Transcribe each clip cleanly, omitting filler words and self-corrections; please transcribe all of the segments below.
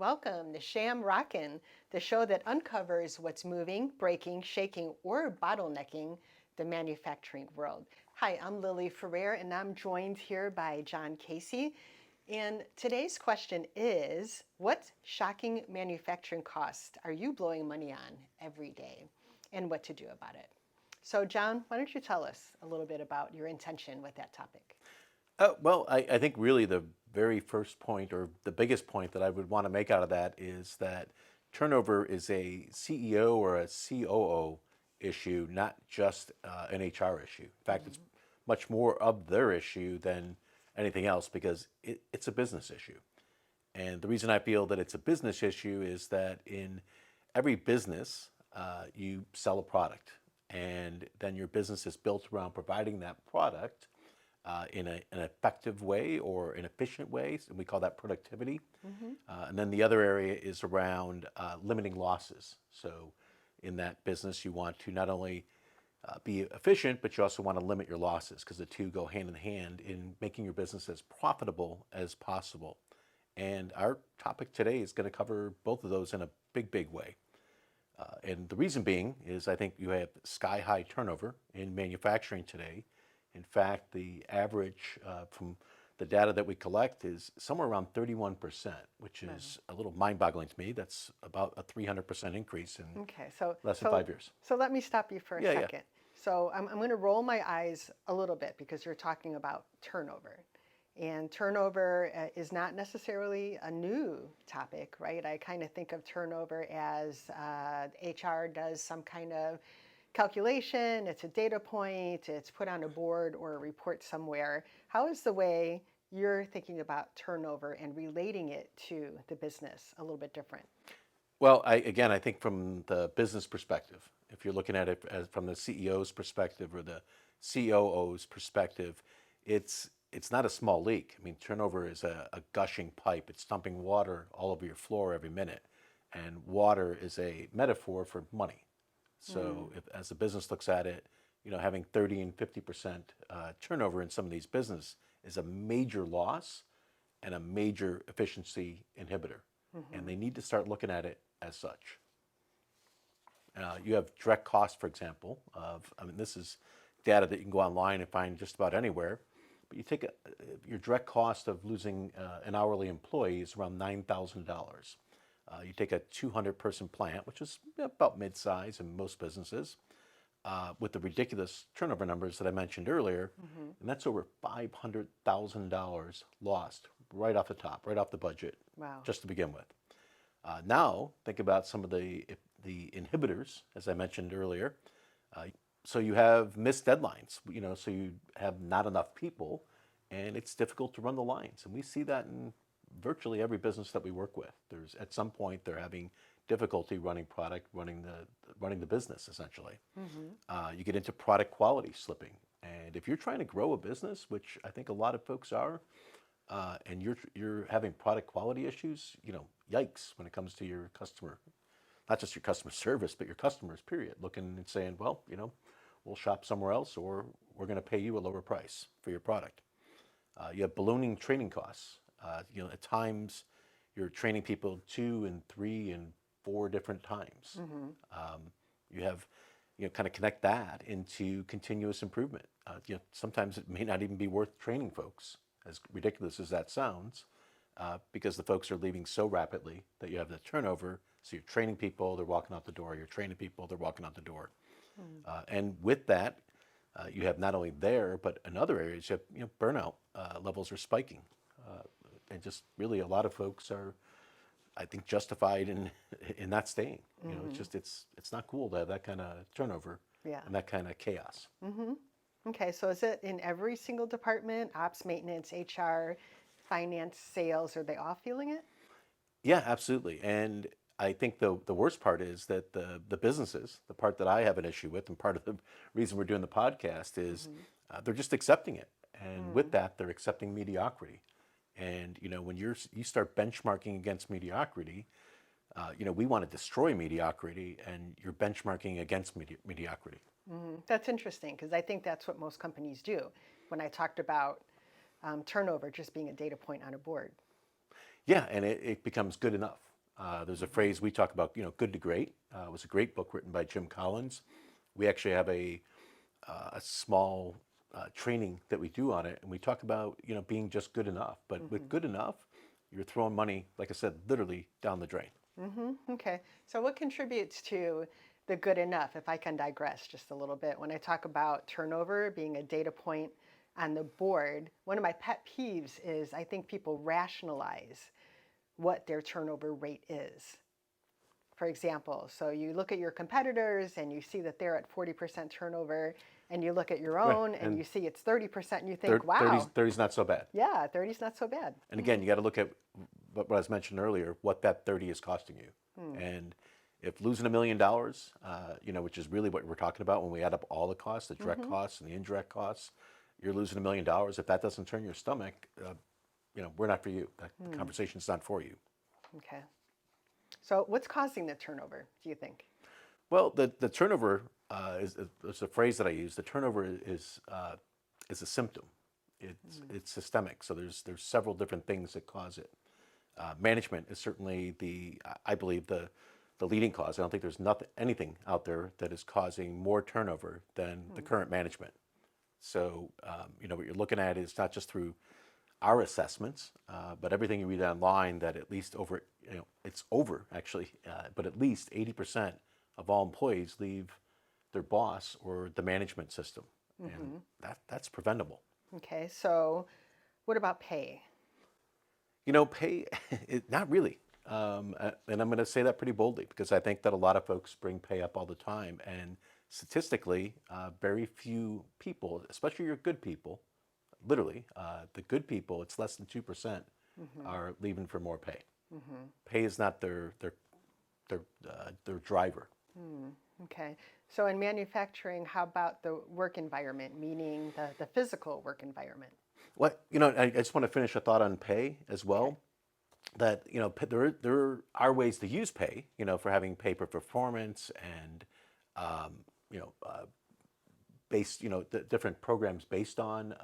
welcome to ShamRockin, the show that uncovers what's moving, breaking, shaking, or bottlenecking the manufacturing world. Hi, I'm Lily Ferrer, and I'm joined here by John Casey. And today's question is, what shocking manufacturing costs are you blowing money on every day, and what to do about it? So, John, why don't you tell us a little bit about your intention with that topic? I think really the very first point or the biggest point that I would want to make out of that is that turnover is a CEO or a COO issue, not just an HR issue. In fact, it's much more of their issue than anything else because it's a business issue. And the reason I feel that it's a business issue is that in every business, you sell a product, and then your business is built around providing that product in an effective way or an efficient way, and we call that productivity. And then the other area is around limiting losses. So in that business, you want to not only be efficient, but you also want to limit your losses because the two go hand in hand in making your business as profitable as possible. And our topic today is going to cover both of those in a big, big way. And the reason being is I think you have sky high turnover in manufacturing today. In fact, the average from the data that we collect is somewhere around 31%, which is a little mind-boggling to me. That's about a 300% increase in less than 5 years. So let me stop you for a Yeah. second. So I'm going to roll my eyes a little bit because you're talking about turnover. And turnover is not necessarily a new topic, right? I kind of think of turnover as HR does some kind of calculation, it's a data point, it's put on a board or a report somewhere. How is the way you're thinking about turnover and relating it to the business a little bit different? Well, I think from the business perspective, if you're looking at it as from the CEO's perspective or the COO's perspective, it's not a small leak. I mean, turnover is a gushing pipe. It's dumping water all over your floor every minute. And water is a metaphor for money. So if, as a business looks at it, having 30 and 50% turnover in some of these business is a major loss and a major efficiency inhibitor. And they need to start looking at it as such. You have direct cost, for example, this is data that you can go online and find just about anywhere. But you take your direct cost of losing an hourly employee is around $9,000. You take a 200-person plant, which is about mid-size in most businesses, with the ridiculous turnover numbers that I mentioned earlier, and that's over $500,000 lost right off the top, right off the budget, just to begin with. Now, think about some of the inhibitors, as I mentioned earlier. So you have missed deadlines, so you have not enough people, and it's difficult to run the lines. And we see that in virtually every business that we work with. There's at some point they're having difficulty running product, running the business essentially. You get into product quality slipping, and if you're trying to grow a business, which I think a lot of folks are, and you're having product quality issues, yikes when it comes to your customer, not just your customer service, but your customers. Period. Looking and saying, well, we'll shop somewhere else, or we're going to pay you a lower price for your product. You have ballooning training costs. At times you're training people 2 and 3 and 4 different times. You have, kind of connect that into continuous improvement. Sometimes it may not even be worth training folks, as ridiculous as that sounds, because the folks are leaving so rapidly that you have the turnover. So you're training people, they're walking out the door. You're training people, they're walking out the door. And with that, you have not only there, but in other areas, you have burnout levels are spiking. And just really a lot of folks are, I think, justified in not staying. It's not cool to have that kind of turnover and that kind of chaos. Okay, so is it in every single department, ops, maintenance, HR, finance, sales, are they all feeling it? Yeah, absolutely. And I think the worst part is that the businesses, the part that I have an issue with, and part of the reason we're doing the podcast is they're just accepting it. And with that, they're accepting mediocrity. And when you start benchmarking against mediocrity, we want to destroy mediocrity, and you're benchmarking against mediocrity. That's interesting because I think that's what most companies do. When I talked about turnover just being a data point on a board. Yeah, and it becomes good enough. There's a phrase we talk about, good to great. It was a great book written by Jim Collins. We actually have a small training that we do on it, and we talk about, being just good enough. But with good enough, you're throwing money, like I said, literally down the drain. Okay. So what contributes to the good enough, if I can digress just a little bit? When I talk about turnover being a data point on the board, one of my pet peeves is I think people rationalize what their turnover rate is. For example, so you look at your competitors and you see that they're at 40% turnover, and you look at your Right. own and you see it's 30%, and you think, 30, wow, 30's not so bad. yeah, 30 is not so bad. And again, you got to look at what I was mentioning earlier, what that 30 is costing you. And if losing $1 million, which is really what we're talking about when we add up all the costs, the direct costs and the indirect costs, you're losing $1 million. If that doesn't turn your stomach, we're not for you. The conversation's not for you. Okay. So what's causing the turnover, do you think? Well, the turnover is a phrase that I use. The turnover is a symptom. It's systemic. So there's several different things that cause it. Management is certainly I believe the leading cause. I don't think there's anything out there that is causing more turnover than the current management. So what you're looking at is not just through our assessments, but everything you read online, that at least it's over actually, but at least 80% of all employees leave their boss or the management system, and that's preventable. Okay, so what about pay? Pay, not really. And I'm going to say that pretty boldly because I think that a lot of folks bring pay up all the time. And statistically, very few people, especially your good people, literally, the good people, it's less than 2% are leaving for more pay. Pay is not their driver. Okay, so in manufacturing, how about the work environment, meaning the physical work environment? Well, I just want to finish a thought on pay as well. Okay. That there are ways to use pay, for having pay for performance and based, different programs based on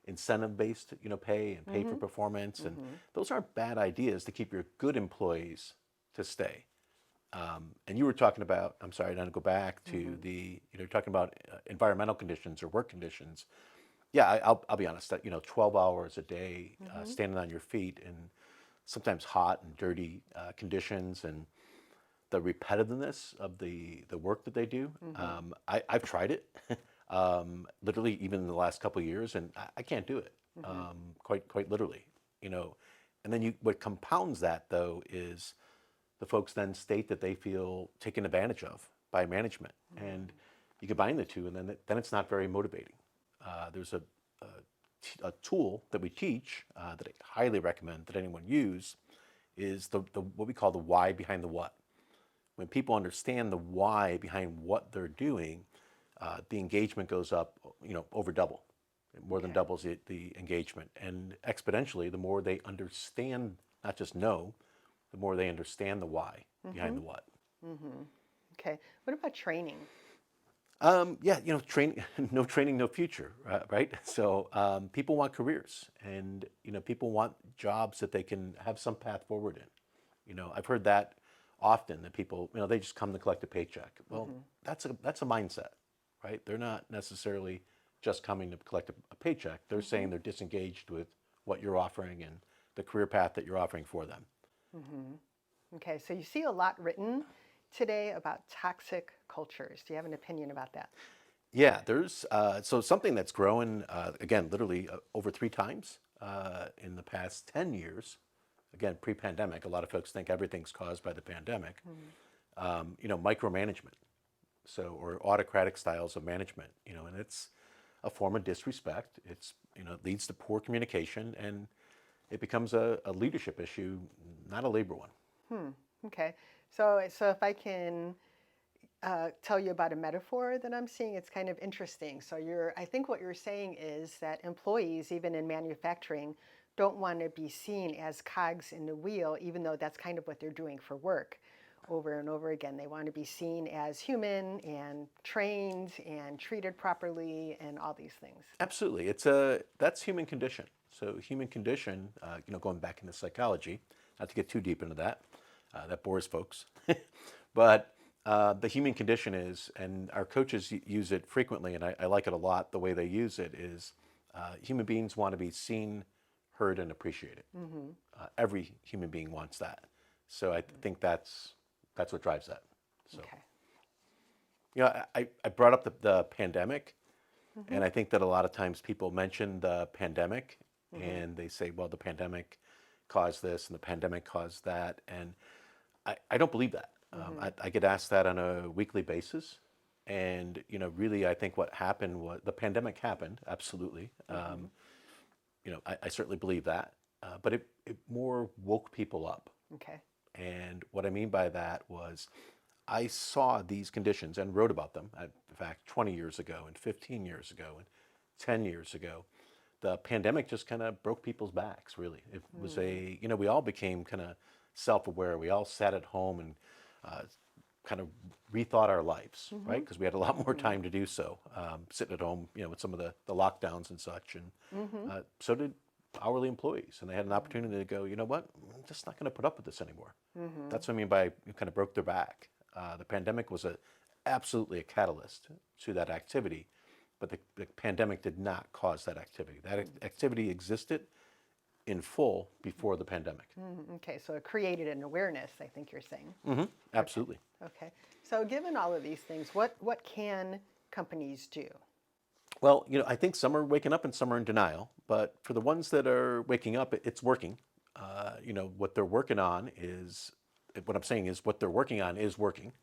incentive-based, pay and pay for performance, and those aren't bad ideas to keep your good employees to stay. And you were talking about, I'm sorry, to go back to you're talking about environmental conditions or work conditions. Yeah, I'll be honest. That 12 hours a day, standing on your feet in sometimes hot and dirty conditions, and the repetitiveness of the work that they do. I've tried it, literally, even in the last couple of years, and I can't do it. Quite literally, And then what compounds that though is the folks then state that they feel taken advantage of by management, and you combine the two, and then it's not very motivating. There's a tool that we teach that I highly recommend that anyone use is the what we call the why behind the what. When people understand the why behind what they're doing, the engagement goes up, over double. It more than doubles the engagement, and exponentially, the more they understand, not just know, the more they understand the why behind the what. Okay, what about training? Training, no training, no future, right? So people want careers, and people want jobs that they can have some path forward in. I've heard that often, that people, they just come to collect a paycheck. Well, that's a mindset, right? They're not necessarily just coming to collect a paycheck. They're saying they're disengaged with what you're offering and the career path that you're offering for them. Okay, so you see a lot written today about toxic cultures. Do you have an opinion about that? Yeah, there's so something that's growing again, literally over 3 times in the past 10 years. Again, pre-pandemic, a lot of folks think everything's caused by the pandemic. Micromanagement, or autocratic styles of management. And it's a form of disrespect. It leads to poor communication, and it becomes a leadership issue, not a labor one. Okay, so if I can tell you about a metaphor that I'm seeing, it's kind of interesting. So I think what you're saying is that employees, even in manufacturing, don't want to be seen as cogs in the wheel, even though that's kind of what they're doing for work over and over again. They want to be seen as human and trained and treated properly and all these things. Absolutely, that's human condition. So human condition, going back into psychology, not to get too deep into that, that bores folks. But the human condition is, and our coaches use it frequently, and I like it a lot. The way they use it is human beings want to be seen, heard, and appreciated. Every human being wants that. So I think that's what drives that. So, Okay. I brought up the pandemic, and I think that a lot of times people mention the pandemic and they say, well, the pandemic caused this and the pandemic caused that. And I don't believe that. I get asked that on a weekly basis. And, really, I think what happened was the pandemic happened, absolutely. I certainly believe that. But it more woke people up. Okay. And what I mean by that was I saw these conditions and wrote about them, in fact, 20 years ago and 15 years ago and 10 years ago. The pandemic just kind of broke people's backs, really. It was we all became kind of self-aware. We all sat at home and kind of rethought our lives, right? Because we had a lot more time to do so, sitting at home, with some of the lockdowns and such. And so did hourly employees. And they had an opportunity to go, you know what, I'm just not going to put up with this anymore. That's what I mean by kind of broke their back. The pandemic was absolutely a catalyst to that activity, but the pandemic did not cause that activity. That activity existed in full before the pandemic. Okay, so it created an awareness, I think you're saying. Absolutely. Okay. So given all of these things, what can companies do? Well, I think some are waking up and some are in denial, but for the ones that are waking up, it's working. What they're working on is, what I'm saying is what they're working on is working.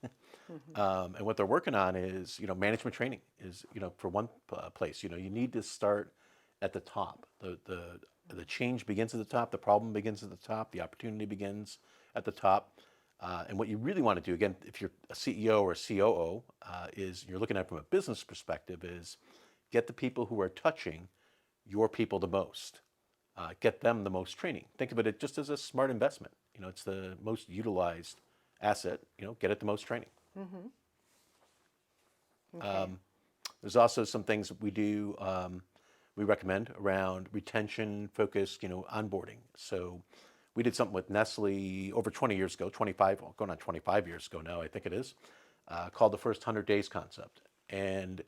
And what they're working on is, management training is, for one place, you need to start at the top. The change begins at the top, the problem begins at the top, the opportunity begins at the top. And what you really want to do, again, if you're a CEO or a COO, is you're looking at it from a business perspective, is get the people who are touching your people the most. Get them the most training. Think of it just as a smart investment. It's the most utilized asset. Get it the most training. Okay. There's also some things that we do, we recommend around retention-focused, onboarding. So we did something with Nestle over 20 years ago, 25, well, going on 25 years ago now, I think it is, called the first 100 days concept. And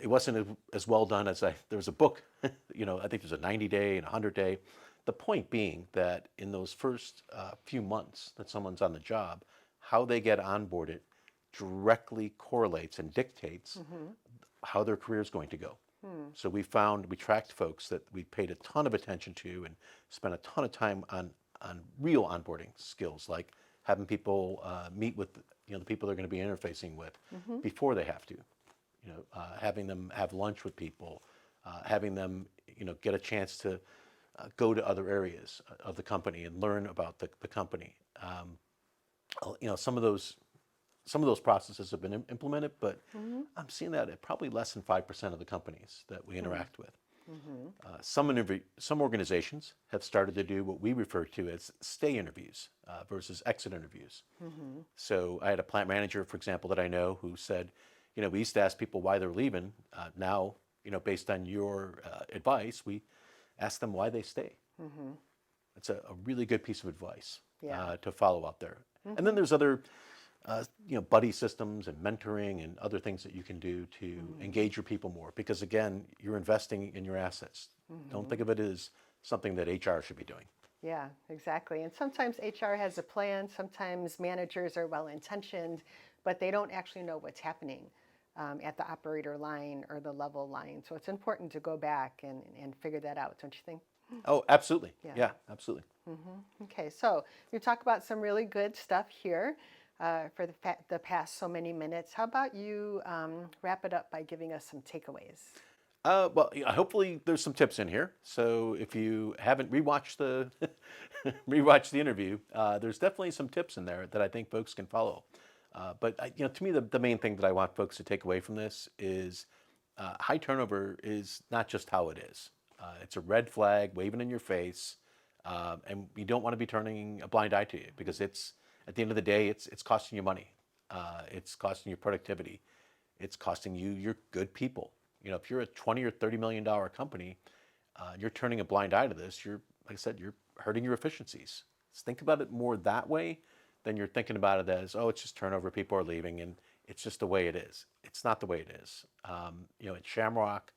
it wasn't as well done as there was a book, I think there's a 90-day and a 100-day. The point being that in those first few months that someone's on the job, how they get onboarded directly correlates and dictates how their career is going to go. So we tracked folks that we paid a ton of attention to and spent a ton of time on real onboarding skills, like having people meet with the people they're going to be interfacing with before they have to, having them have lunch with people, having them get a chance to go to other areas of the company and learn about the company. Some of those processes have been implemented, but I'm seeing that at probably less than 5% of the companies that we interact with. Some organizations have started to do what we refer to as stay interviews versus exit interviews. So I had a plant manager, for example, that I know who said, we used to ask people why they're leaving. Now, based on your advice, we ask them why they stay. It's a really good piece of advice to follow out there. And then there's other buddy systems and mentoring and other things that you can do to engage your people more. Because again, you're investing in your assets. Don't think of it as something that HR should be doing. Yeah, exactly. And sometimes HR has a plan. Sometimes managers are well-intentioned, but they don't actually know what's happening at the operator line or the level line. So it's important to go back and figure that out, don't you think? Oh, absolutely. Yeah, absolutely. Okay, so you talk about some really good stuff here for the past so many minutes. How about you wrap it up by giving us some takeaways? Well, hopefully there's some tips in here. So if you haven't rewatched the interview, there's definitely some tips in there that I think folks can follow. But to me, the main thing that I want folks to take away from this is high turnover is not just how it is. It's a red flag waving in your face, and you don't want to be turning a blind eye to it because it's at the end of the day, it's costing you money, it's costing you productivity, it's costing you your good people. If you're a $20 or $30 million company, you're turning a blind eye to this. Like I said, you're hurting your efficiencies. Think about it more that way then you're thinking about it as, oh, it's just turnover, people are leaving, and it's just the way it is. It's not the way it is. At Shamrock,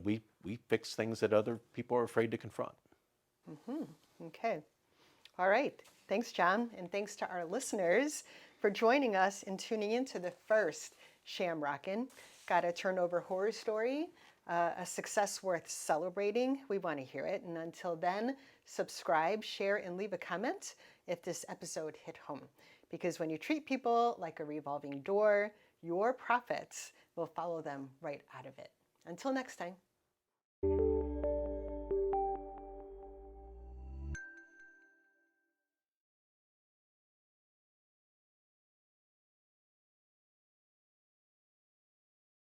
we fix things that other people are afraid to confront. Okay. All right. Thanks, John. And thanks to our listeners for joining us and tuning into the first Shamrockin'. Got a turnover horror story, a success worth celebrating. We want to hear it. And until then, subscribe, share, and leave a comment if this episode hit home. Because when you treat people like a revolving door, your profits will follow them right out of it. Until next time.